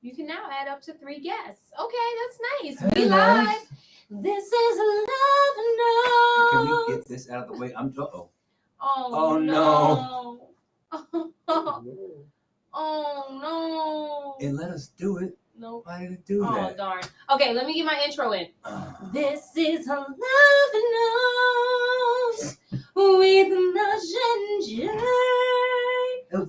You can now add up to 3 guests. Okay, that's nice. Hey, We guys. live. This is Love Can Notes. we get this out of the way? Oh, Oh, no. Oh no. It let us do it. Nope. Why did it do Oh that? darn. Okay, let me get my intro in. This is a Love Notes with NadjNJea.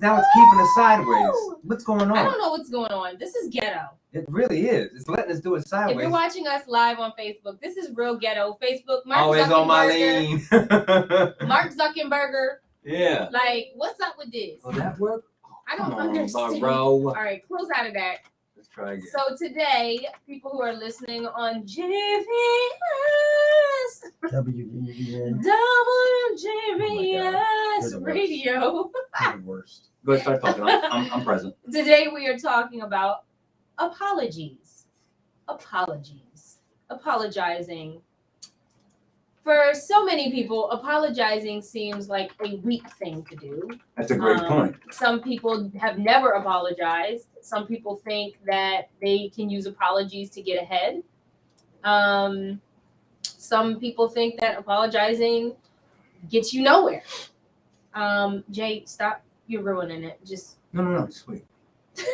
Now it's keeping us sideways. What's going on? I don't know what's going on. This is ghetto. It really is. It's letting us do it sideways. If you're watching us live on Facebook, this is real ghetto. Facebook, Mark Always Zuckerberg. on my lane. Mark Zuckerberg. Yeah. Like, what's up with this? Will that work? I don't Come on, understand. bro. All right, close out of that. Let's try again. So today, people who are listening on JVS, WGBN. WGBS radio. You're the worst. Go ahead, start talking. I'm present. Today we are talking about apologies. Apologizing. For so many people, apologizing seems like a weak thing to do. That's a great point. Some people have never apologized. Some people think that they can use apologies to get ahead. Some people think that apologizing gets you nowhere. Jay, stop. You're ruining it. Just No. Sweet.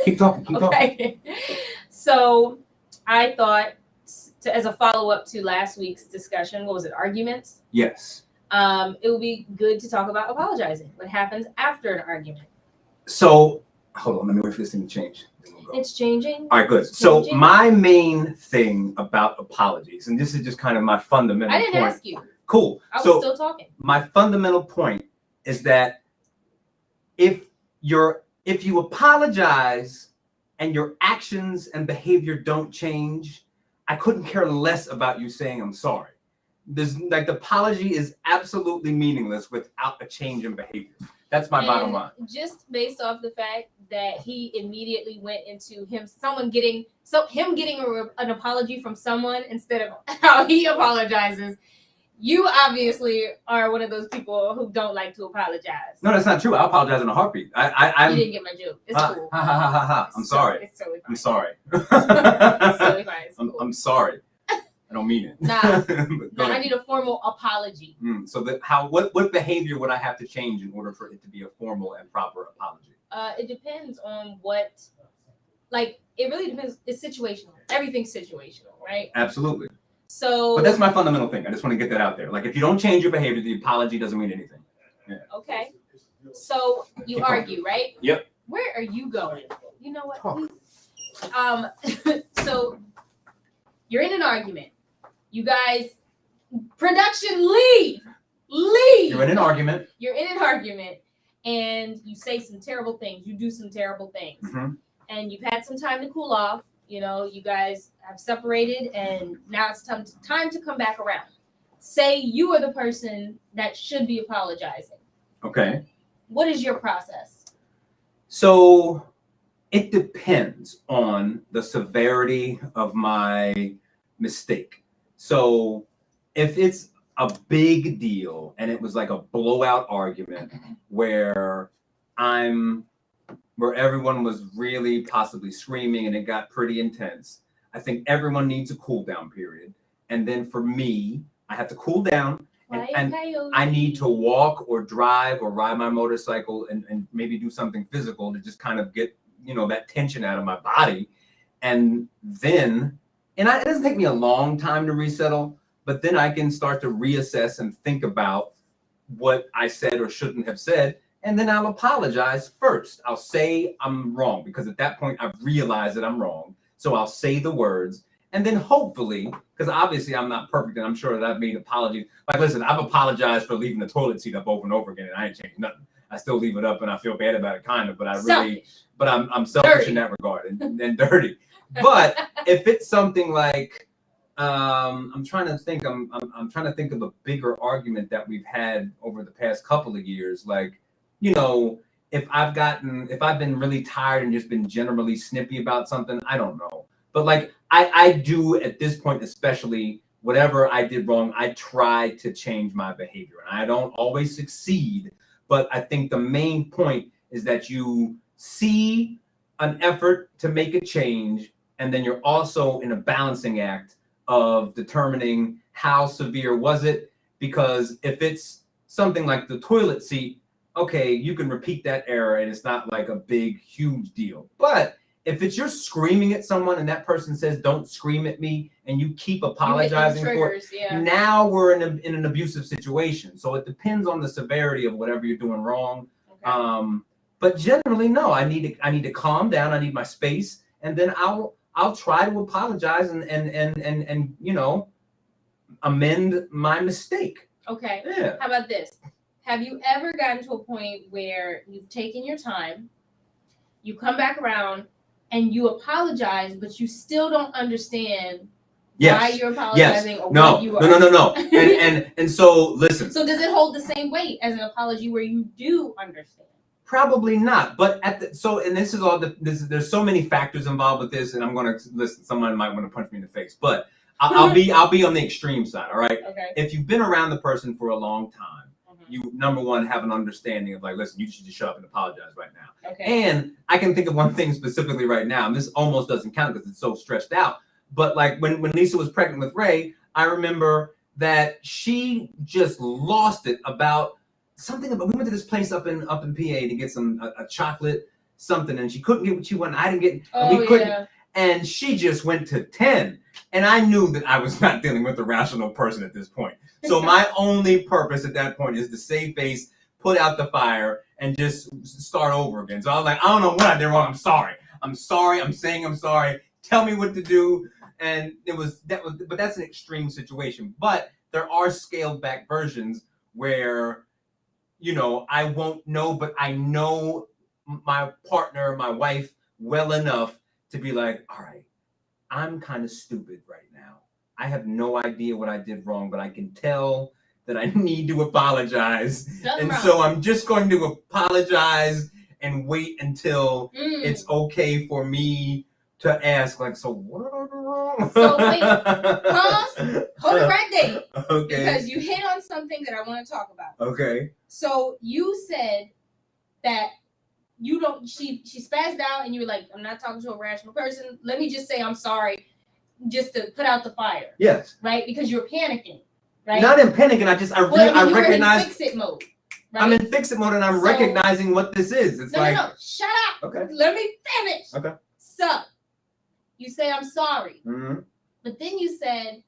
Keep talking. okay. So I thought, as a follow-up to last week's discussion, what was it, arguments? Yes. It would be good to talk about apologizing. What happens after an argument? So, hold on. Let me wait for this thing to change. Then we'll go. It's changing. All right, good. So my main thing about apologies, and this is just kind of my fundamental I didn't point. ask you. Cool. I was So still talking. my fundamental point is that if you apologize and your actions and behavior don't change, I couldn't care less about you saying I'm sorry. There's like the apology is absolutely meaningless without a change in behavior. That's my bottom line. Just based off the fact that he immediately went into him getting an apology from someone instead of how he apologizes. You obviously are one of those people who don't like to apologize. No, that's not true. I apologize in a heartbeat. I'm. You didn't get my joke. It's cool. I'm sorry. It's totally fine. I'm sorry. It's totally fine. It's cool. I'm sorry. I don't mean it. Nah. But go I ahead. need a formal apology. So what behavior would I have to change in order for it to be a formal and proper apology? It depends on what, like, it really depends. It's situational. Everything's situational, right? Absolutely. So. But that's my fundamental thing. I just want to get that out there. Like, if you don't change your behavior, the apology doesn't mean anything. Yeah. Okay. So you Keep argue, right? Yep. Where are you going? You know what? Talk. So you're in an argument. You guys, production, leave. You're in an argument. You're in an argument, and you say some terrible things. You do some terrible things, and you've had some time to cool off. You know, you guys have separated, and now it's time to come back around. Say you are the person that should be apologizing. Okay. What is your process? So it depends on the severity of my mistake. So if it's a big deal and it was like a blowout argument where everyone was really possibly screaming and it got pretty intense, I think everyone needs a cool down period. And then for me, I have to cool down and I need to walk or drive or ride my motorcycle and maybe do something physical to just kind of get, that tension out of my body. And then, it doesn't take me a long time to resettle, but then I can start to reassess and think about what I said or shouldn't have said. And then I'll apologize first. I'll say I'm wrong because at that point I've realized that I'm wrong. So I'll say the words. And then hopefully, because obviously I'm not perfect and I'm sure that I've made apologies. Like, listen, I've apologized for leaving the toilet seat up over and over again and I ain't changed nothing. I still leave it up and I feel bad about it kind of, but I'm selfish dirty in that regard and dirty. But if it's something like, I'm trying to think of a bigger argument that we've had over the past couple of years. Like, if I've been really tired and just been generally snippy about something, I don't know. But like I do at this point, especially whatever I did wrong, I try to change my behavior. And I don't always succeed, but I think the main point is that you see an effort to make a change, and then you're also in a balancing act of determining how severe was it. Because if it's something like the toilet seat, okay, you can repeat that error and it's not like a big, huge deal. But if it's you're screaming at someone and that person says, "Don't scream at me," and you keep apologizing for it, now we're in an abusive situation. So it depends on the severity of whatever you're doing wrong. Okay. But generally, no. I need to calm down. I need my space, and then I'll try to apologize and you know, amend my mistake. Okay. Yeah. How about this? Have you ever gotten to a point where you've taken your time, you come back around, and you apologize, but you still don't understand why you're apologizing or what you are? No. And so listen. So does it hold the same weight as an apology where you do understand? Probably not. But this is all there's so many factors involved with this, and I'm gonna listen. Someone might want to punch me in the face, but I'll be on the extreme side. All right. Okay. If you've been around the person for a long time, you number one have an understanding of like, listen, you should just shut up and apologize right now. Okay. And I can think of one thing specifically right now, and this almost doesn't count because it's so stressed out. But like when Lisa was pregnant with Ray, I remember that she just lost it about something. We went to this place up in PA to get a chocolate something, and she couldn't get what she wanted. I didn't get. Oh, we couldn't. Yeah. And she just went to 10. And I knew that I was not dealing with a rational person at this point. So my only purpose at that point is to save face, put out the fire, and just start over again. So I was like, I don't know what I did wrong. I'm sorry. I'm saying I'm sorry. Tell me what to do. And but that's an extreme situation. But there are scaled back versions where, you know, I won't know, but I know my partner, my wife, well enough to be like, all right, I'm kind of stupid right now. I have no idea what I did wrong, but I can tell that I need to apologize. Something wrong. So I'm just going to apologize and wait until it's okay for me to ask, like, so what did I do wrong? So wait, pause, hold it right there. Okay. Because you hit on something that I want to talk about. Okay. So you said that you don't, she spazzed out and you were like, I'm not talking to a rational person. Let me just say I'm sorry, just to put out the fire. Yes. Right? Because you're panicking. Right? Not in panicking. I recognize. In fix-it mode. Right? I'm in fix-it mode and I'm recognizing what this is. It's no, shut up. Okay. Let me finish. Okay. So, you say I'm sorry. Mm-hmm. But then you said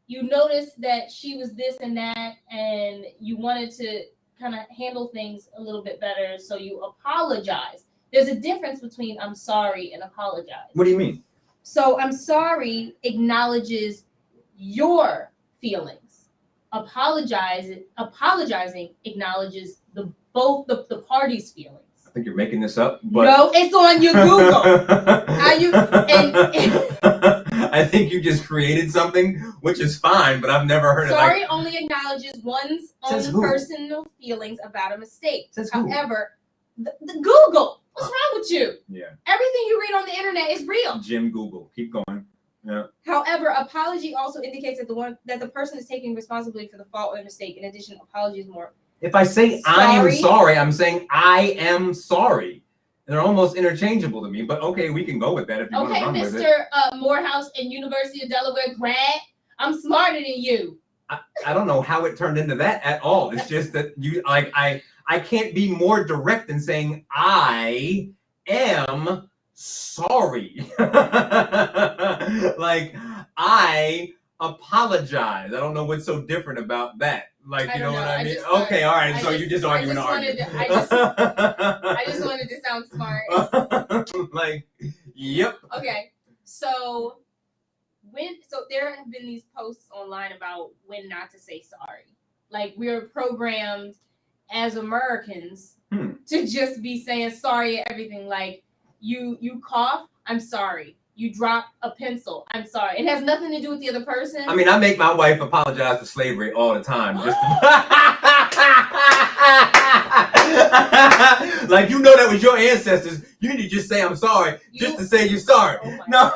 you noticed that she was this and that and you wanted to kind of handle things a little bit better, so you apologize. There's a difference between I'm sorry and apologize. What do you mean? So I'm sorry acknowledges your feelings. Apologizing acknowledges both the parties' feelings. I think you're making this up. But... No, it's on your Google. I think you just created something, which is fine, but I've never heard of it. Sorry only acknowledges one's own personal feelings about a mistake. However, the Google, what's wrong with you? Yeah. Everything you read on the internet is real. Jim Google. Keep going. Yeah. However, apology also indicates that the person is taking responsibility for the fault or the mistake. In addition, apology is more. If I say I'm sorry, I'm saying I am sorry. They're almost interchangeable to me, but okay, we can go with that if you want to run with it. Okay, Mr. Morehouse and University of Delaware grad, I'm smarter than you. I don't know how it turned into that at all. It's just that you like I can't be more direct than saying I am sorry. Like I apologize. I don't know what's so different about that. Like, you know what I mean? Okay, all right. So you just arguing. I just wanted to sound smart. Like, yep. Okay, so there have been these posts online about when not to say sorry. Like we're programmed as Americans to just be saying sorry at everything. Like you cough, I'm sorry. You drop a pencil, I'm sorry. It has nothing to do with the other person. I mean, I make my wife apologize for slavery all the time. Just like, you know, that was your ancestors. You need to just say I'm sorry, just to say you're sorry. No,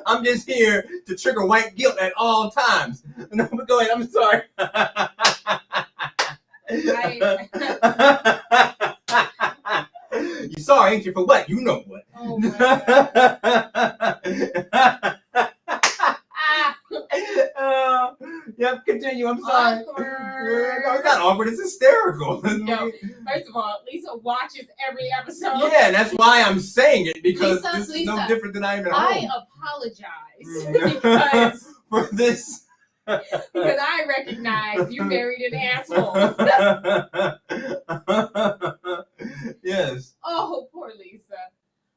I'm just here to trigger white guilt at all times. No, but go ahead. I'm sorry. You sorry, ain't you? For what? You know what. Oh my God. Yep, continue. I'm sorry. Awkward. No, it's not awkward. It's hysterical. No, first of all, Lisa watches every episode. Yeah, and that's why I'm saying it, because this is Lisa, no different than I'm at I home. apologize because For this. because I recognize you married an asshole. Yes. Oh, poor Lisa.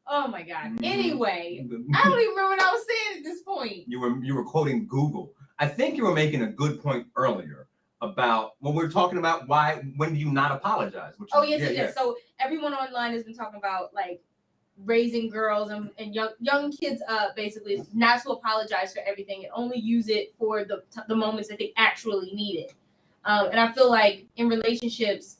Oh my God. Mhm. Anyway, I don't even remember what I was saying at this point. You were quoting Google. I think you were making a good point earlier about when we were talking about when do you not apologize? Which Yes. So everyone online has been talking about like raising girls and young kids basically not to apologize for everything and only use it for the moments that they actually need it. And I feel like in relationships,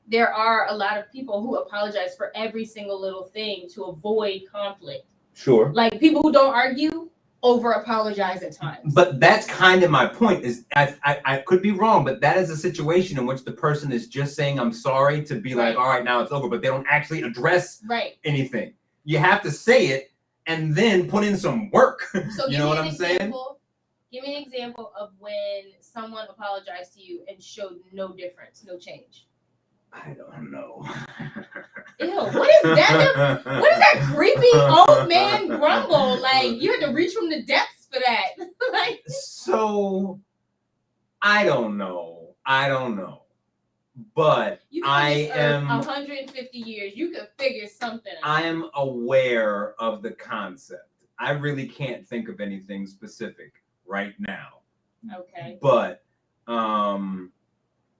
there are a lot of people who apologize for every single little thing to avoid conflict. Sure. Like people who don't argue over apologize at times. But that's kind of my point. Is I could be wrong, but that is a situation in which the person is just saying I'm sorry to be like, all right, now it's over, but they don't actually address anything. You have to say it and then put in some work. So you know what I'm saying? Give me an example of when someone apologized to you and showed no difference, no change. I don't know. Ew, what is that? What is that creepy old man grumble? Like you had to reach from the depths for that. Like so I don't know. But I am 150 years. You could figure something out. I am aware of the concept. I really can't think of anything specific right now. Okay. But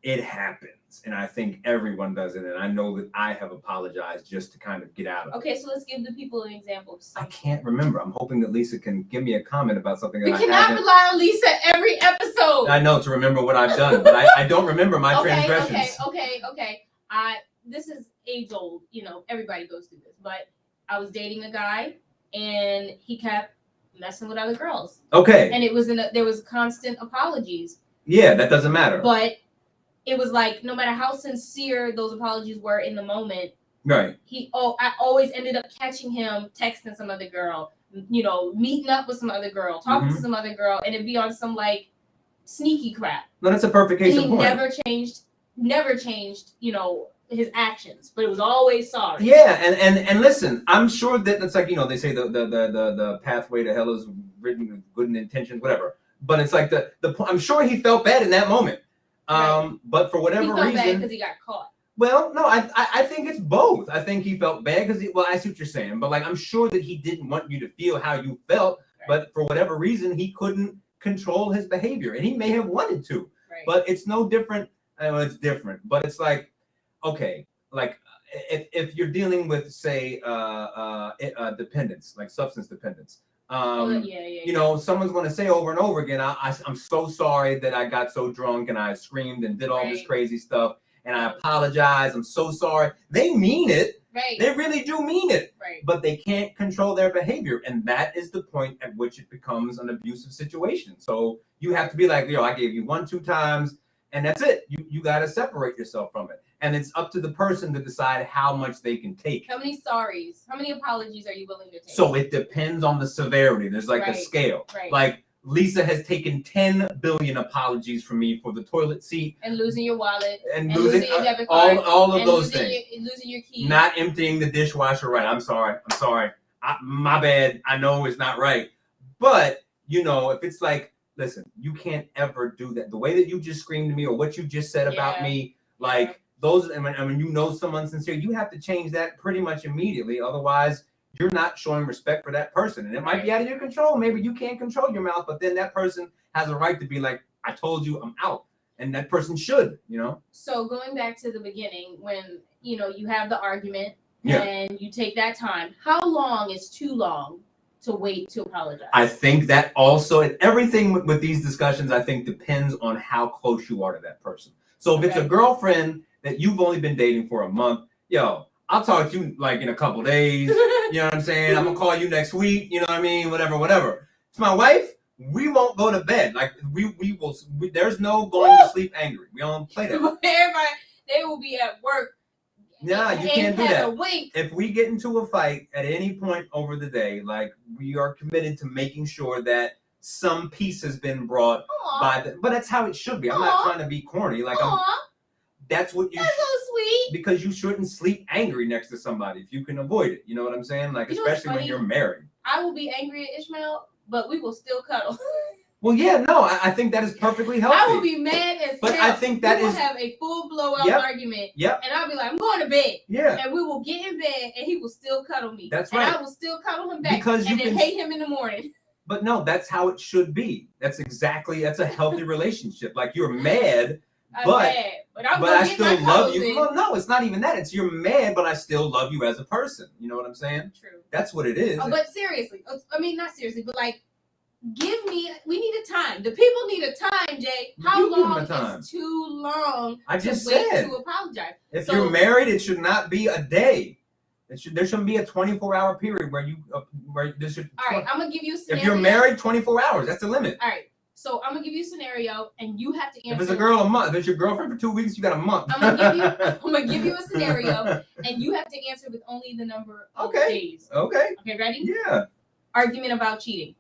it happens, and I think everyone does it, and I know that I have apologized just to kind of get out of it. Okay, so let's give the people an example. I can't remember. I'm hoping that Lisa can give me a comment about something that we cannot rely on Lisa every episode. I know to remember what I've done, but I don't remember my transgressions. Okay. This is age old. You know, everybody goes through this. But I was dating a guy, and he kept messing with other girls. Okay. And there was constant apologies. Yeah, that doesn't matter. But it was like no matter how sincere those apologies were in the moment, right? I always ended up catching him texting some other girl, you know, meeting up with some other girl, talking to some other girl, and it'd be on some like sneaky crap. No, that's a perfect case in point. He never changed, you know, his actions, but it was always sorry. Yeah, and listen, I'm sure that it's like, you know, they say the pathway to hell is written with good intentions, whatever. But it's like I'm sure he felt bad in that moment. But for whatever reason, he felt bad because he got caught. Well, no, I think it's both. I think he felt bad because I see what you're saying, but like I'm sure that he didn't want you to feel how you felt, but for whatever reason he couldn't control his behavior, and he may have wanted to. Right. But it's no different. I know it's different, but it's like, okay, like if you're dealing with say dependence, like substance dependence. You know, someone's going to say over and over again, I'm so sorry that I got so drunk and I screamed and did all this crazy stuff, and I apologize. I'm so sorry. They mean it. Right. They really do mean it. Right. But they can't control their behavior, and that is the point at which it becomes an abusive situation. So you have to be like, I gave you 1-2 times, and that's it. You got to separate yourself from it. And it's up to the person to decide how much they can take. How many sorries? How many apologies are you willing to take? So it depends on the severity. There's like a scale. Right. Like Lisa has taken 10 billion apologies from me for the toilet seat. And losing your wallet. And losing your debit card. All of those things. Losing your keys. Not emptying the dishwasher right. I'm sorry. My bad. I know it's not right. But, you know, if it's like, listen, you can't ever do that. The way that you just screamed at me or what you just said about me, like, those, and when you know someone's sincere, you have to change that pretty much immediately. Otherwise, you're not showing respect for that person. And it might be out of your control. Maybe you can't control your mouth, but then that person has a right to be like, I told you, I'm out. And that person should, you know? So going back to the beginning, when, you know, you have the argument and you take that time, how long is too long to wait to apologize? I think that also, everything with these discussions, I think depends on how close you are to that person. So if it's a girlfriend that you've only been dating for a month, I'll talk to you like in a couple days. You know what I'm saying? I'm gonna call you next week. You know what I mean? Whatever. It's my wife. We won't go to bed. Like we will. There's no going to sleep angry. We don't play that. Everybody, they will be at work Nah, you Ain't can't do had that. a wink. If we get into a fight at any point over the day, like we are committed to making sure that some peace has been brought Aw, but that's how it should be. I'm not Aw. trying to be corny. Like aw, that's what you that's so sweet. because you shouldn't sleep angry next to somebody if you can avoid it. You know what I'm saying? Like You know what's especially when funny? you're married. I will be angry at Ishmael, but we will still cuddle. Well, yeah, no, I think that is perfectly healthy. I will be mad as But hell. I think that we will is have a full blowout Yep. argument. Yep. And I'll be like, I'm going to bed. Yeah. And we will get in bed and he will still cuddle me. That's and right. I will still cuddle him back. Because you and then can hate him in the morning. But no, that's how it should be. That's a healthy relationship. Like you're mad, I'm but mad. But I'm but gonna I get still my love cuddles you. in. Well, no, it's not even that. It's you're mad, but I still love you as a person. You know what I'm saying? True. That's what it is. But seriously, I mean not seriously, but like, we need a time. The people need a time, Jay. How You give them long a time. is too long I to just wait said. to apologize? If So- you're married, it should not be a day. There shouldn't be a 24-hour period where this should. All right, I'm gonna give you a scenario. If you're married, 24 hours. That's the limit. All right, so I'm gonna give you a scenario, and you have to answer. If it's a girl, a month. If it's your girlfriend for 2 weeks, you got a month. I'm gonna give you a scenario, and you have to answer with only the number of Okay. days. Okay. Okay, ready? Yeah. Argument about cheating.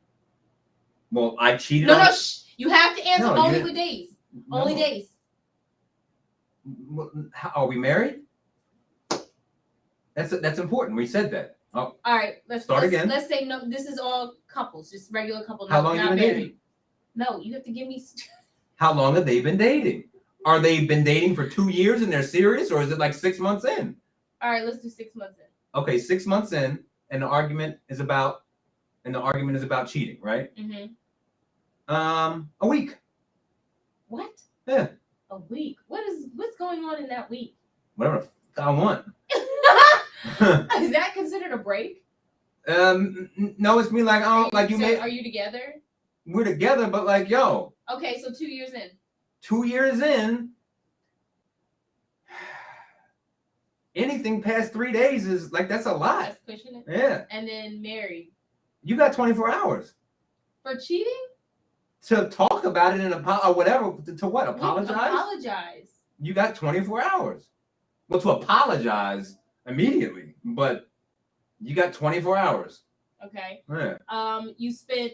Well, I cheated. No, on... no, shh. You have to answer No, only you- with days. No. Only days. Are we married? That's important. We said that. Oh, All right, let's Start again. Let's say no. This is all couples, just regular couple. How no, long you not been married. dating? No, you have to give me. how long have they been dating? Are they been dating for 2 years and they're serious, or is it like 6 months in? All right, let's do 6 months in. Okay, 6 months in, and the argument is about cheating, right? Mm-hmm. A week. What? Yeah. A week. What's going on in that week? Whatever the f- I want. Is that considered a break? No, it's me like oh, like you so made. Are you together? We're together, but like yo, Okay, so 2 years in. 2 years in, anything past 3 days is like that's a lot. That's pushing it. Yeah, And then married you got 24 hours for cheating. to talk about it and or whatever. To what? Apologize? Apologize. You got 24 hours. Well, to apologize immediately, but you got 24 hours. Okay. Yeah. You spent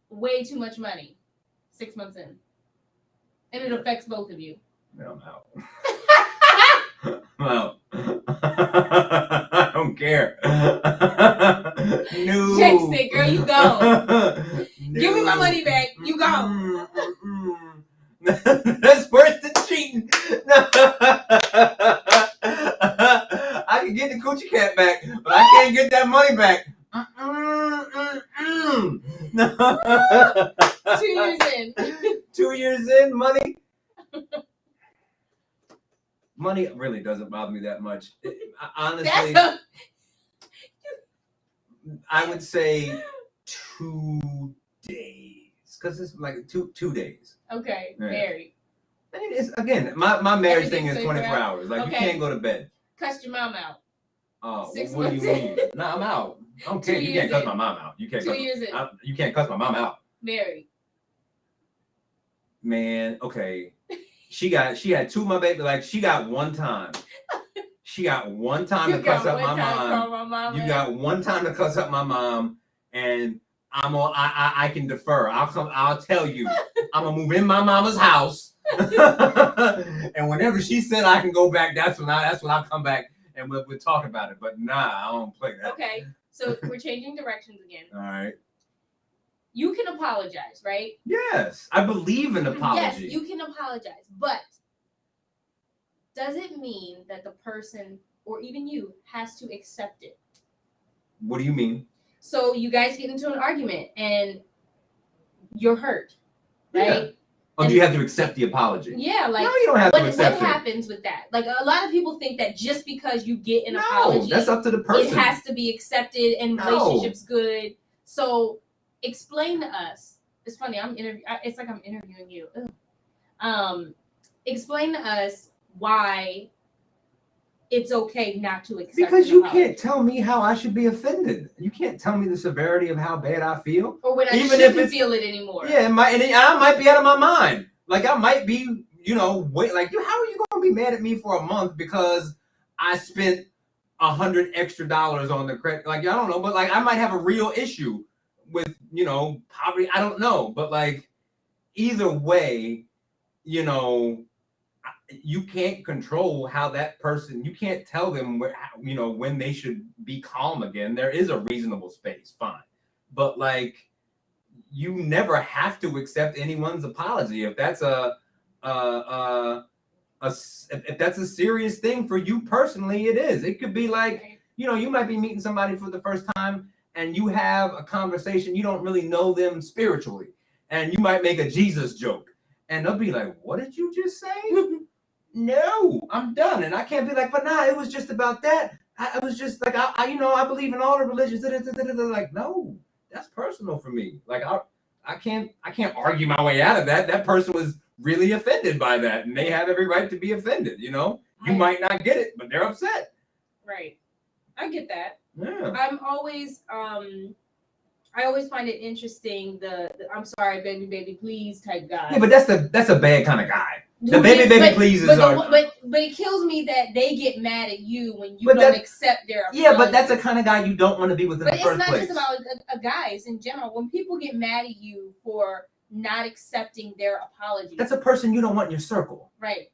way too much money 6 months in, and it affects both of you. Yeah, I'm out. I'm out. I don't care. No. Jake said, "Girl, you go. No. Give me my money back. You go." That's worse than cheating. I can get the coochie cat back, but I can't get that money back. 2 years in. 2 years in, money. Money really doesn't bother me that much. Honestly, I would say 2 days, because it's like two days. Okay, Yeah. married. I mean, it's again, my marriage thing is Everything's 24 24 hours. Like you Okay. can't go to bed. Cussed your mom out. Oh, 6 what do you months mean? in. No, I'm out. I don't care. 2 You years can't cuss in. my mom out. You can't. 2 Cuss, years in. you can't cuss my mom out. Married. Man, okay. She had two of my baby. Like she got one time. She got one time to cuss up my mom. You got one time to cuss up my mom, and I can defer. I'll tell you. I'm gonna move in my mama's house. And whenever she said I can go back, that's when I'll come back and we'll talk about it. But nah, I don't play that. Okay, so we're changing directions again. All right. You can apologize, right? Yes, I believe in apology. Yes, you can apologize, but does it mean that the person or even you has to accept it? What do you mean? So you guys get into an argument and you're hurt, right? Yeah. Oh, do you have to accept the apology? Yeah, like no, you don't have to what accept it. happens with that? Like a lot of people think that just because you get an No, apology, that's up to the person. it has to be accepted and No. relationship's good. So explain to us. It's funny. It's like I'm interviewing you. Ugh. Explain to us why it's okay not to accept. Because an you apology. can't tell me how I should be offended. You can't tell me the severity of how bad I feel. Or when I Even if shouldn't feel it anymore. Yeah, I might be out of my mind. Like I might be, wait, like how are you gonna be mad at me for a month because I spent $100 extra on the credit. Like, I don't know, but like I might have a real issue with, you know, poverty. I don't know, but like either way, you know, you can't control how that person, you can't tell them where, you know, when they should be calm again. There is a reasonable space, fine. But like, you never have to accept anyone's apology. If that's if that's a serious thing for you personally, it is. It could be like, you know, you might be meeting somebody for the first time and you have a conversation, you don't really know them spiritually, and you might make a Jesus joke and they'll be like, what did you just say? No, I'm done. And I can't be like, but nah, it was just about that. I was just like, I you know, I believe in all the religions. Like, no, that's personal for me. Like, I can't argue my way out of that. That person was really offended by that, and they have every right to be offended. You know, you might not get it, but they're upset. Right. I get that. Yeah. I'm always I always find it interesting the I'm sorry, baby, please type guy. Yeah, but that's a bad kind of guy. The baby, please is but it kills me that they get mad at you when you don't accept their apology. Yeah, but that's the kind of guy you don't want to be with in the first place. But it's not just about a guy. It's in general. When people get mad at you for not accepting their apology, that's a person you don't want in your circle. Right.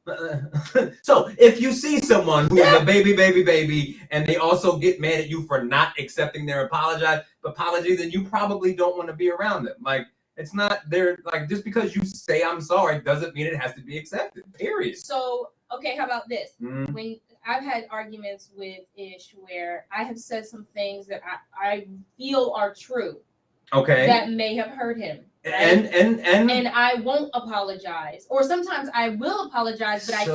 So if you see someone who is a baby, and they also get mad at you for not accepting their apology, then you probably don't want to be around them. Like, it's not there. Like, just because you say I'm sorry doesn't mean it has to be accepted. Period. So, okay, how about this? When I've had arguments with Ish where I have said some things that I feel are true. Okay. That may have hurt him. Right? And I won't apologize. Or sometimes I will apologize, but I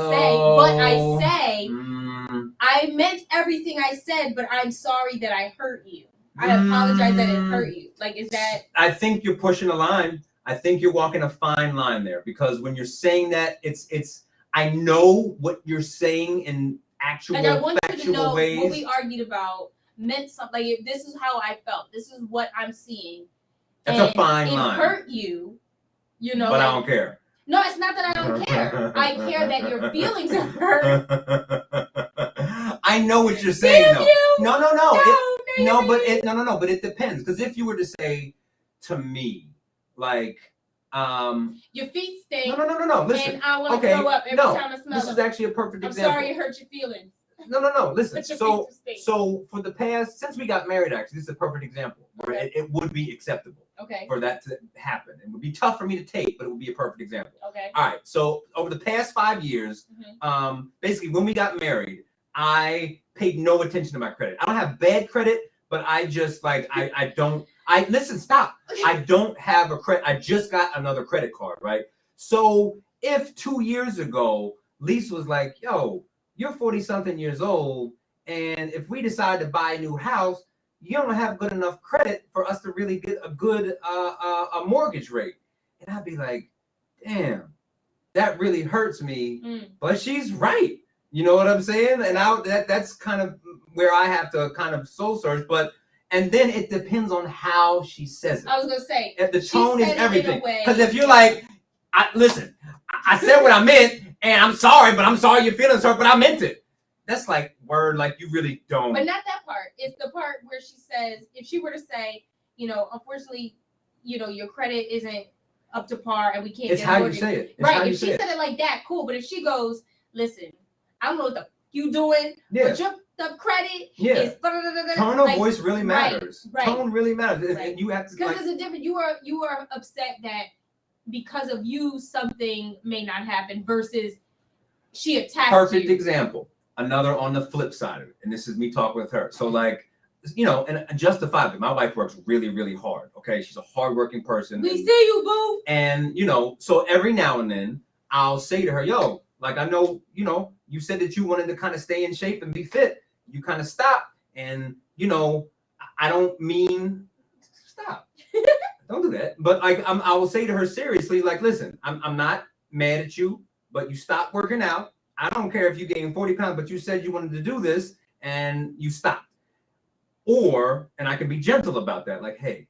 say I meant everything I said, but I'm sorry that I hurt you. I apologize that it hurt you. Like, is that? I think you're pushing a line. I think you're walking a fine line there, because when you're saying that, it's. I know what you're saying in actual, and I want you to know ways. What we argued about meant something. Like, this is how I felt. This is what I'm seeing. That's a fine line. It hurt you, you know. But I don't care. No, it's not that I don't care. I care that your feelings are hurt. I know what you're saying, though. No. But it depends. Because if you were to say to me, like, your feet stink. No. Listen. And I want to throw up every time I smell this them. is actually a perfect example. I'm sorry it hurt your feelings. No. Listen. So for the past, since we got married, actually, this is a perfect example where it would be acceptable. Okay. For that to happen. It would be tough for me to take, but it would be a perfect example. Okay. All right. So over the past 5 years, basically when we got married, I paid no attention to my credit. I don't have bad credit, but I just like stop. I don't have a credit. I just got another credit card, right? So if 2 years ago, Lisa was like, yo, you're 40-something years old, and if we decide to buy a new house, you don't have good enough credit for us to really get a good a mortgage rate. And I'd be like, damn, that really hurts me. But she's right. You know what I'm saying? And that's kind of where I have to kind of soul search. And then it depends on how she says it. I was going to say. The tone is everything. Because if you're like, listen, I said what I meant, and I'm sorry, but I'm sorry your feelings hurt, but I meant it. That's like word, like you really don't. But not that part. It's the part where she says, if she were to say, you know, unfortunately, you know, your credit isn't up to par and we can't get a mortgage. It's how you say it. Right. If she said it like that, cool. But if she goes, listen, I don't know what you doing, but the credit is tone of voice really matters. Right. Tone really matters. Right. You have to, because there's a difference. You are upset that because of you something may not happen versus she attacked Perfect you. example. Another on the flip side of it, and this is me talking with her. So like, you know, and justifiably, my wife works really, really hard. Okay, she's a hardworking person. We see you, boo. And you know, so every now and then I'll say to her, yo, like, I know, you know, you said that you wanted to kind of stay in shape and be fit. You kind of stopped, and you know, I don't mean stop. Don't do that. But like, I will say to her seriously, like, listen, I'm not mad at you, but you stopped working out. I don't care if you gained 40 pounds, but you said you wanted to do this and you stopped. And I can be gentle about that. Like, hey,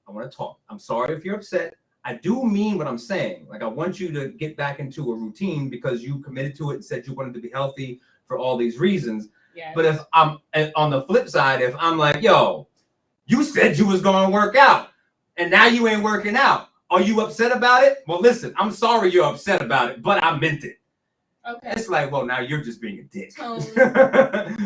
I want to talk. I'm sorry if you're upset. I do mean what I'm saying. Like, I want you to get back into a routine because you committed to it and said you wanted to be healthy for all these reasons. Yes. But if I'm on the flip side, if I'm like, yo, you said you was going to work out and now you ain't working out. Are you upset about it? Well, listen, I'm sorry you're upset about it, but I meant it. Okay. It's like, well, now you're just being a dick. Tone.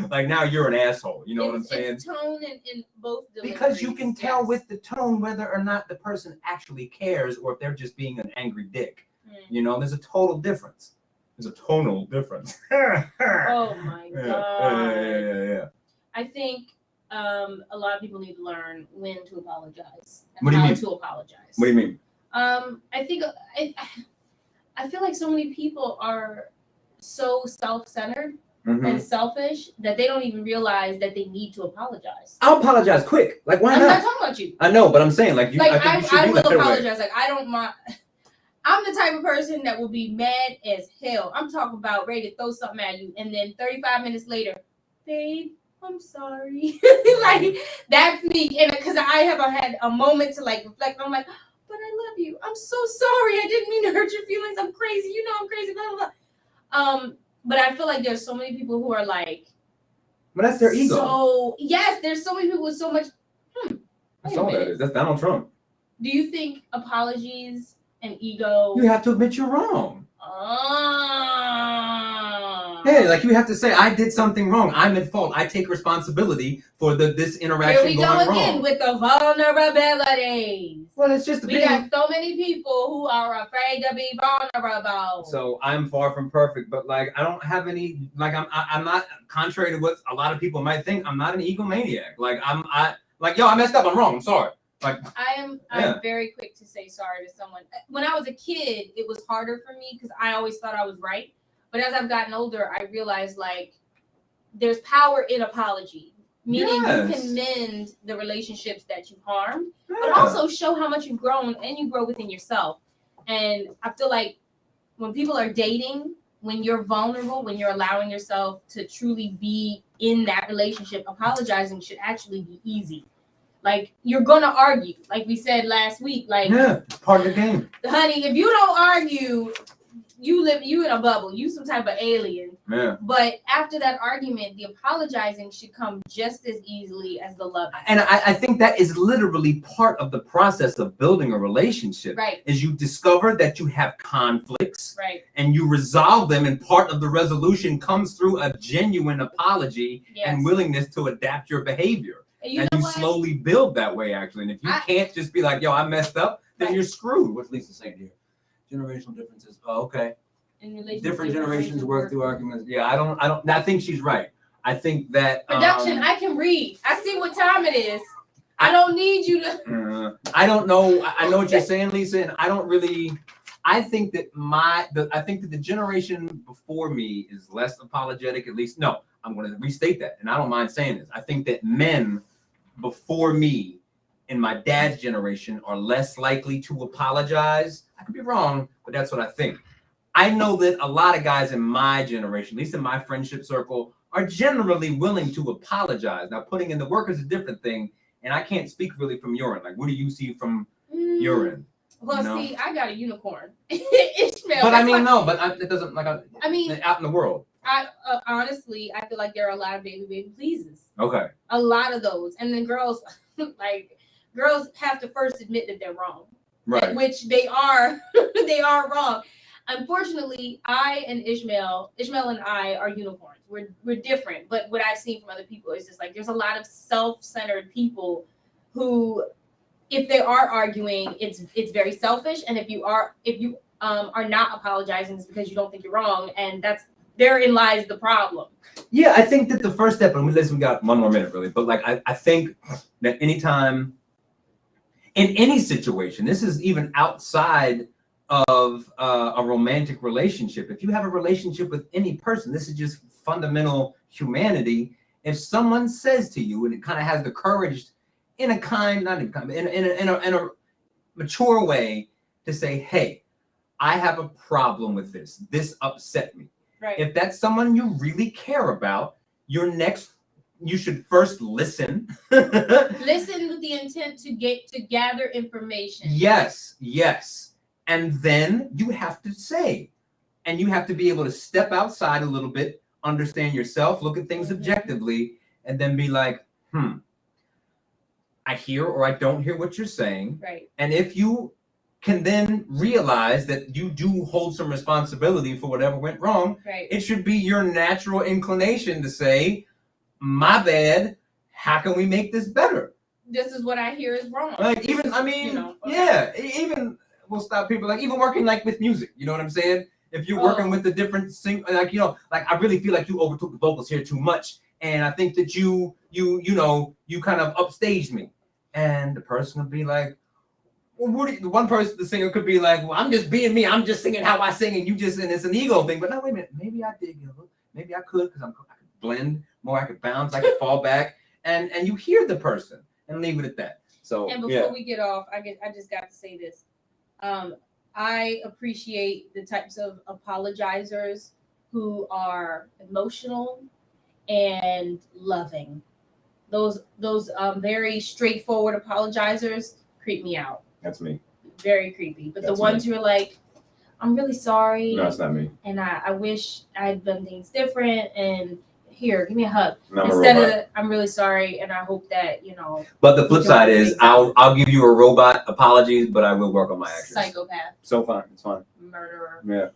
Like now you're an asshole. You know what I'm saying? It's tone in both deliveries. Because you can tell with the tone whether or not the person actually cares or if they're just being an angry dick. You know, there's a total difference. There's a tonal difference. Oh my God. Yeah. I think a lot of people need to learn when to apologize and What do you how mean? to apologize. What do you mean? I think I feel like so many people are so self-centered and selfish that they don't even realize that they need to apologize. I'll apologize quick. Like, why I'm not? not talking about you. I know, but I'm saying, like, you. Like, I think you should I be will that way. apologize. Like, I don't mind. I'm the type of person that will be mad as hell. I'm talking about ready to throw something at you, and then 35 minutes later, babe, I'm sorry. Like, that's me. And because I have had a moment to like reflect, I'm like, but I love you. I'm so sorry. I didn't mean to hurt your feelings. I'm crazy. You know I'm crazy. Blah blah blah. But I feel like there's so many people who are like, but that's their ego. So yes, there's so many people with so much. That's all that is. That's Donald Trump. Do you think apologies and ego? You have to admit you're wrong. Hey, like you have to say, I did something wrong. I'm at fault. I take responsibility for this interaction Here we going go again wrong. with the vulnerabilities. Well, it's just We got so many people who are afraid to be vulnerable. So I'm far from perfect, but like I don't have any. Like I'm not. Contrary to what a lot of people might think, I'm not an egomaniac. Like yo, I messed up. I'm wrong. I'm sorry. Like I'm very quick to say sorry to someone. When I was a kid, it was harder for me because I always thought I was right. But as I've gotten older, I realized like there's power in apology, meaning you can mend the relationships that you've harmed, but also show how much you've grown and you grow within yourself. And I feel like when people are dating, when you're vulnerable, when you're allowing yourself to truly be in that relationship, apologizing should actually be easy. Like, you're gonna argue, like we said last week. Like, part of the game. Honey, if you don't argue, you in a bubble. You some type of alien. Yeah. But after that argument, the apologizing should come just as easily as the loving. And I think that is literally part of the process of building a relationship. Right. Is you discover that you have conflicts. Right. And you resolve them, and part of the resolution comes through a genuine apology and willingness to adapt your behavior. And you slowly build that way, actually. And if you can't just be like, yo, I messed up, then you're screwed. What's Lisa saying here? Generational differences. Oh, okay. Different generations work through arguments. Yeah, I think she's right. I think that production, I can read. I see what time it is. I don't need you to. I don't know. I know what you're saying, Lisa, and I don't really. I think that the generation before me is less apologetic. At least, no, I'm going to restate that, and I don't mind saying this. I think that men before me in my dad's generation are less likely to apologize. I could be wrong, but that's what I think. I know that a lot of guys in my generation, at least in my friendship circle, are generally willing to apologize. Now, putting in the work is a different thing, and I can't speak really from your end. Like, what do you see from your end? Well, see, I got a unicorn. Ishmael. But I mean, it doesn't like. I mean, out in the world. I honestly, I feel like there are a lot of baby pleases. Okay. A lot of those, and then girls, girls have to first admit that they're wrong. Right. Which they are. They are wrong. Unfortunately, I and Ishmael and I are unicorns. We're different. But what I've seen from other people is just like there's a lot of self-centered people who, if they are arguing, it's very selfish. And if you are not apologizing, it's because you don't think you're wrong, and therein lies the problem. Yeah, I think that the first step, and we got 1 more minute really, but like I think that anytime in any situation, this is even outside of a romantic relationship. If you have a relationship with any person, this is just fundamental humanity. If someone says to you, and it kind of has the courage in a mature way to say, hey, I have a problem with this. This upset me. Right. If that's someone you really care about, you should first listen. Listen with the intent to gather information. Yes. And then you have to say, and you have to be able to step outside a little bit, understand yourself, look at things objectively, and then be like, I hear or I don't hear what you're saying. Right. And if you can then realize that you do hold some responsibility for whatever went wrong, Right. it should be your natural inclination to say, my bad, how can we make this better? This is what I hear is wrong. Like, even, I mean, you know, okay. yeah, even, we'll stop people, like, even working, like, with music, you know what I'm saying? If you're working with the different like, you know, like, I really feel like you overtook the vocals here too much, and I think that you kind of upstaged me. And the person would be like, well, one person, the singer could be like, well, I'm just being me. I'm just singing how I sing, and it's an ego thing. But no, wait a minute. Maybe I did, maybe I could, because I could blend more. I could bounce. I could fall back, and you hear the person, and leave it at that. So, and before we get off, I just got to say this. I appreciate the types of apologizers who are emotional and loving. Those very straightforward apologizers creep me out. That's me. Very creepy. But That's the ones who are like, I'm really sorry. No, it's not me. And I wish I'd done things different. And here, give me a hug. No, instead of I'm really sorry, and I hope that, you know. But the flip side is I'll give you a robot apologies, but I will work on my actions. Psychopath. So fine. It's fine. Murderer. Yeah.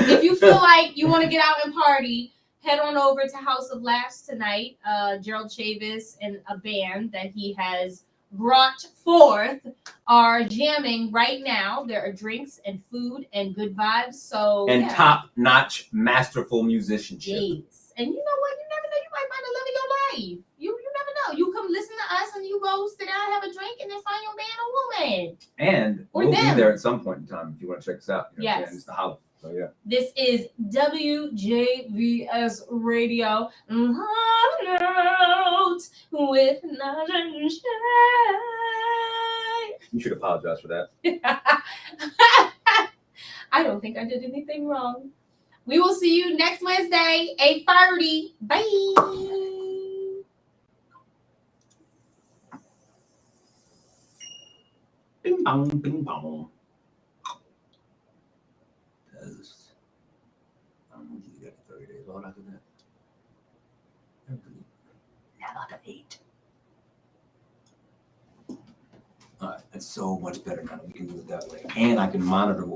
If you feel like you want to get out and party, head on over to House of Laughs tonight. Gerald Chavis and a band that he has brought forth are jamming right now. There are drinks and food and good vibes. So top-notch, masterful musicianship. Yes. And you know what? You never know. You might find the love of your life. You never know. You come listen to us and you go sit down, have a drink, and then find your man or woman. And we'll be there at some point in time if you want to check us out. You know yes. It's the house. So yeah. This is WJVS Radio with NadjNJea. You should apologize for that. I don't think I did anything wrong. We will see you next Wednesday, 8:30. Bye. Bing bong, bing bong. You got 30 days. What after that? Never to eat. All right, that's so much better now. We can do it that way, and I can monitor what